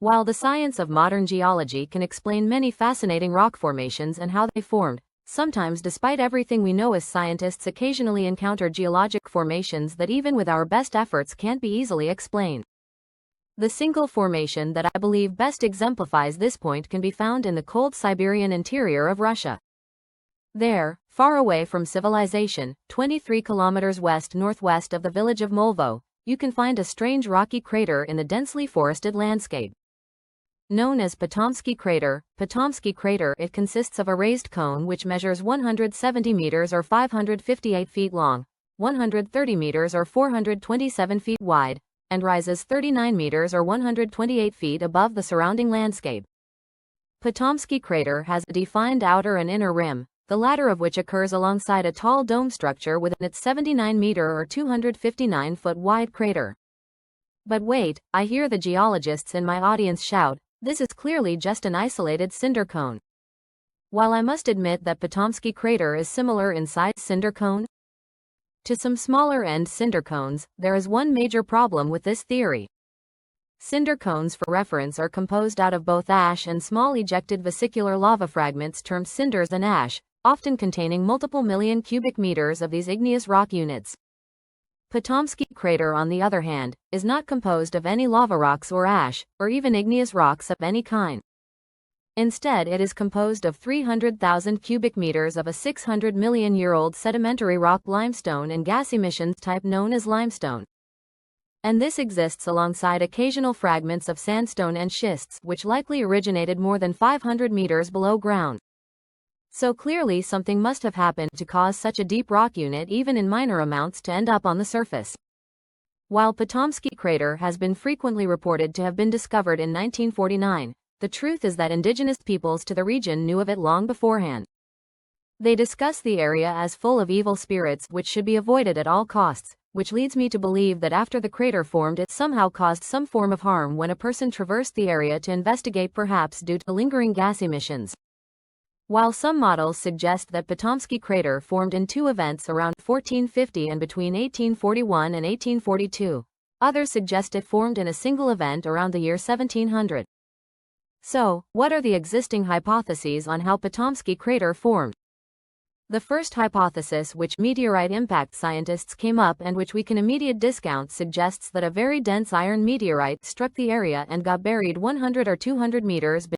While the science of modern geology can explain many fascinating rock formations and how they formed, sometimes despite everything we know as scientists occasionally encounter geologic formations that even with our best efforts can't be easily explained. The single formation that I believe best exemplifies this point can be found in the cold Siberian interior of Russia. There, far away from civilization, 23 kilometers west-northwest of the village of Molvo, you can find a strange rocky crater in the densely forested landscape. Known as Patomskiy Crater, it consists of a raised cone which measures 170 meters or 558 feet long, 130 meters or 427 feet wide, and rises 39 meters or 128 feet above the surrounding landscape. Patomskiy Crater has a defined outer and inner rim, the latter of which occurs alongside a tall dome structure within its 79-meter or 259-foot wide crater. But wait, I hear the geologists in my audience shout, this is clearly just an isolated cinder cone. While I must admit that Patomskiy Crater is similar in size cinder cone to some smaller end cinder cones, there is one major problem with this theory. Cinder cones, for reference, are composed out of both ash and small ejected vesicular lava fragments termed cinders and ash, often containing multiple million cubic meters of these igneous rock units. Patomskiy Crater, on the other hand, is not composed of any lava rocks or ash, or even igneous rocks of any kind. Instead, it is composed of 300,000 cubic meters of a 600 million year old sedimentary rock limestone and gas emissions type known as limestone. And this exists alongside occasional fragments of sandstone and schists, which likely originated more than 500 meters below ground. So clearly something must have happened to cause such a deep rock unit even in minor amounts to end up on the surface. While Patomskiy Crater has been frequently reported to have been discovered in 1949, the truth is that indigenous peoples to the region knew of it long beforehand. They discuss the area as full of evil spirits which should be avoided at all costs, which leads me to believe that after the crater formed it somehow caused some form of harm when a person traversed the area to investigate, perhaps due to lingering gas emissions. While some models suggest that Patomskiy Crater formed in two events around 1450 and between 1841 and 1842, others suggest it formed in a single event around the year 1700. So, what are the existing hypotheses on how Patomskiy Crater formed? The first hypothesis, which meteorite impact scientists came up and which we can immediate discount, suggests that a very dense iron meteorite struck the area and got buried 100 or 200 meters